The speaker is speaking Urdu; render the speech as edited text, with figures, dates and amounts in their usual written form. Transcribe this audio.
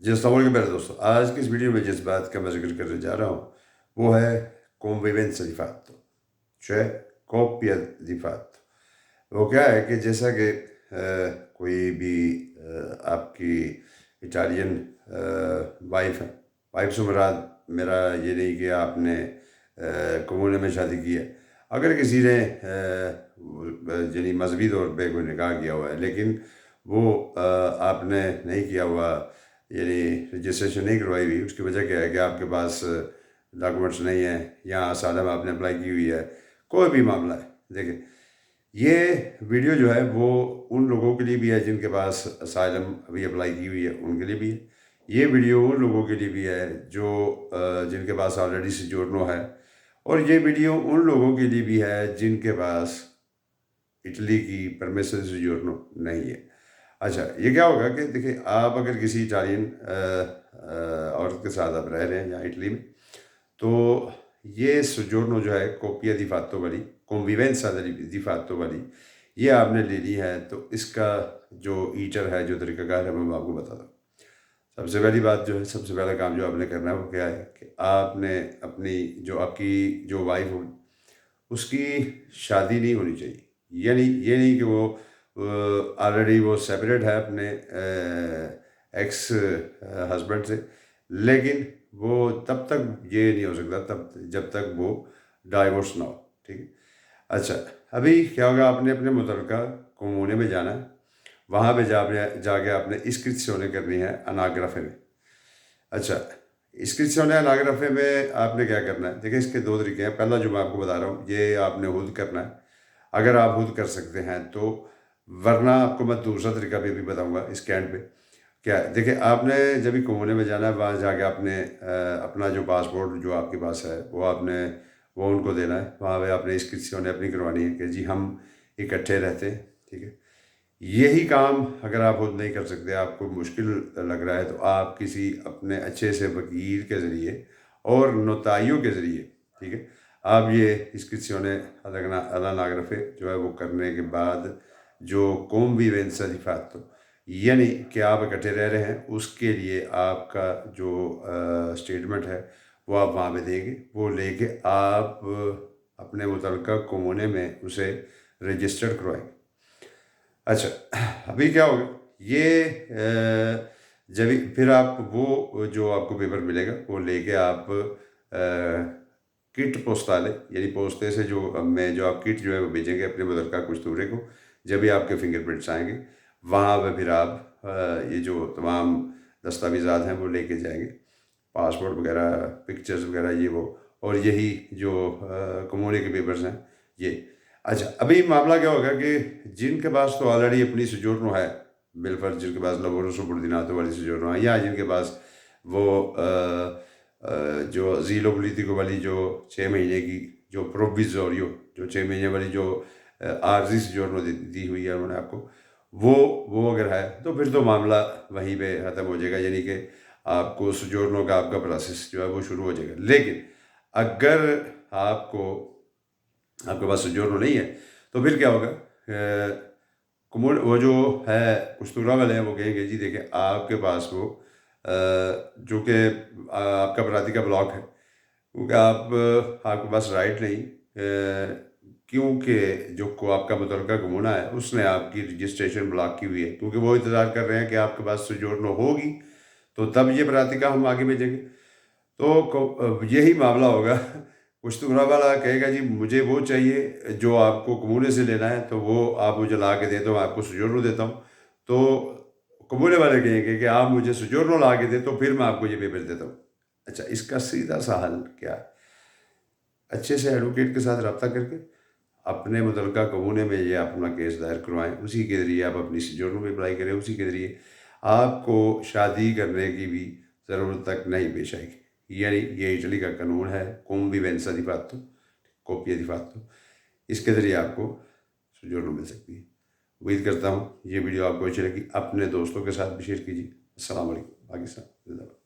جی السلام علیکم میرے دوستوں، آج کی اس ویڈیو میں جس بات کا میں ذکر کرنے جا رہا ہوں وہ ہے convivenza di fatto, cioè coppia di fatto. وہ کیا ہے کہ جیسا کہ کوئی بھی آپ کی اٹالین وائف ہے، وائف سے مراد میرا یہ نہیں کہ آپ نے کمونے میں شادی کی ہے. اگر کسی نے یعنی مذہبی طور پہ کوئی نکاح کیا ہوا ہے لیکن وہ آپ نے نہیں کیا ہوا، یعنی رجسٹریشن نہیں کروائی ہوئی، اس کی وجہ کیا ہے کہ آپ کے پاس ڈاکومنٹس نہیں ہیں یا اسائلم آپ نے اپلائی کی ہوئی ہے، کوئی بھی معاملہ ہے. دیکھیں، یہ ویڈیو جو ہے وہ ان لوگوں کے لیے بھی ہے جن کے پاس اسائلم ابھی اپلائی کی ہوئی ہے، ان کے لیے بھی ہے. یہ ویڈیو ان لوگوں کے لیے بھی ہے جو جن کے پاس آلریڈی سجورنو ہے، اور یہ ویڈیو ان لوگوں کے لیے بھی ہے جن کے پاس اٹلی کی پرمیسن سجورنو نہیں ہے. اچھا، یہ کیا ہوگا کہ دیکھیں، آپ اگر کسی اٹالین عورت کے ساتھ آپ رہ رہے ہیں یہاں اٹلی میں، تو یہ سجورنو جو ہے کوپیا دی فاتو والی، کنویونسا دی فاتو والی، یہ آپ نے لے لی ہے. تو اس کا جو ایٹر ہے، جو طریقہ کار ہے، میں آپ کو بتا دوں. سب سے پہلی بات جو ہے، سب سے پہلا کام جو آپ نے کرنا ہے وہ کیا ہے کہ آپ نے اپنی جو آپ کی جو وائف ہو اس کی شادی نہیں ہونی چاہیے. یعنی یہ نہیں کہ وہ آلریڈی وہ سیپریٹ ہے اپنے ایکس ہسبینڈ سے، لیکن وہ تب تک یہ نہیں ہو سکتا تب جب تک وہ ڈائیورس نہ ہو. ٹھیک ہے. اچھا، ابھی کیا ہوگا، آپ نے اپنے متعلقہ کومونے میں جانا ہے، وہاں پہ جا کے آپ نے اسکرپشنیں کرنی ہے اناگرافے میں. اچھا، اسکرپشن اناگرافے میں آپ نے کیا کرنا ہے؟ دیکھیں، اس کے دو طریقے ہیں. پہلا جو میں آپ کو بتا رہا ہوں یہ آپ نے خود کرنا ہے اگر آپ خود کر سکتے ہیں تو، ورنہ آپ کو میں دوسرا طریقہ بھی بتاؤں گا اس کینڈ پہ. کیا ہے، دیکھیں، آپ نے جب بھی کومونے میں جانا ہے وہاں جا کے آپ نے اپنا جو پاسپورٹ جو آپ کے پاس ہے وہ آپ نے وہ ان کو دینا ہے. وہاں پہ آپ نے اسکرپشن اپنی کروانی ہے کہ جی ہم اکٹھے رہتے ہیں. ٹھیک ہے. یہی کام اگر آپ خود نہیں کر سکتے، آپ کو مشکل لگ رہا ہے، تو آپ کسی اپنے اچھے سے وکیل کے ذریعے اور نوتائیوں کے ذریعے، ٹھیک ہے، آپ یہ اسکرپشن اناگرافے جو ہے وہ کرنے کے بعد جو convivenza di fatto، یعنی کہ آپ اکٹھے رہ رہے ہیں، اس کے لیے آپ کا جو اسٹیٹمنٹ ہے وہ آپ وہاں پہ دیں گے. وہ لے کے آپ اپنے متعلقہ کومونے میں اسے رجسٹر کروائیں گے. اچھا، ابھی کیا ہوگا، یہ جب پھر آپ وہ جو آپ کو پیپر ملے گا وہ لے کے آپ کٹ پوسٹالے، یعنی پوستے سے جو آپ کٹ جو ہے وہ بھیجیں گے اپنے متعلقہ کچھ کو. جب بھی آپ کے فنگر پرنٹس آئیں گے وہاں پہ پھر آپ یہ جو تمام دستاویزات ہیں وہ لے کے جائیں گے، پاسپورٹ وغیرہ، پکچرز وغیرہ، یہ وہ، اور یہی جو کمونے کے پیپرز ہیں یہ. اچھا، ابھی معاملہ کیا ہوگا کہ جن کے پاس تو آلریڈی اپنی سجورنو ہے بالفرض، جن کے پاس لبورو سوبردیناتو والی سجورنو ہے، یا جن کے پاس وہ جو زیلو پولیٹیکو والی جو 6 مہینے کی جو پروویزوریو، جو 6 مہینے والی جو عارضی سجورنو دی ہوئی ہے انہوں نے آپ کو، وہ اگر ہے تو پھر تو معاملہ وہیں پہ ختم ہو جائے گا. یعنی کہ آپ کو سجورنو کا آپ کا پروسیس جو ہے وہ شروع ہو جائے گا. لیکن اگر آپ کے پاس سجورنو نہیں ہے تو پھر کیا ہوگا، وہ جو ہے کستورا والے ہیں وہ کہیں گے جی دیکھیں، آپ کے پاس وہ جو کہ آپ کا براتی کا بلاک ہے، کیونکہ آپ کے پاس رائٹ نہیں، کیونکہ جو آپ کا متعلقہ کمونا ہے اس نے آپ کی رجسٹریشن بلاک کی ہوئی ہے، کیونکہ وہ انتظار کر رہے ہیں کہ آپ کے پاس سجورنو ہوگی تو تب یہ براتی کا ہم آگے بھیجیں گے. تو یہی معاملہ ہوگا. کشتورا والا کہے گا جی مجھے وہ چاہیے جو آپ کو کمونے سے لینا ہے، تو وہ آپ مجھے لا کے دے دو، آپ کو سجورنو دیتا ہوں. تو کمونے والے کہیں گے کہ آپ مجھے سجورنو لا کے دے تو پھر میں آپ کو یہ پیپر دیتا ہوں. اچھا، اس کا سیدھا سا حل کیا ہے؟ اچھے سے ایڈوکیٹ کے ساتھ رابطہ کر کے اپنے متعلقہ کمونے میں یہ آپ اپنا کیس دائر کروائیں، اسی کے ذریعے آپ اپنی سجورنو میں اپلائی کریں، اسی کے ذریعے آپ کو شادی کرنے کی بھی ضرورت تک نہیں پیش آئے گی. یعنی یہ اٹلی کا قانون ہے convivenza di fatto، coppia di fatto. اس کے ذریعے آپ کو سجورنو مل سکتی ہے. امید کرتا ہوں یہ ویڈیو آپ کو اچھی لگی، اپنے دوستوں کے ساتھ بھی شیئر کیجیے. السلام علیکم. پاکستان زندہ باد.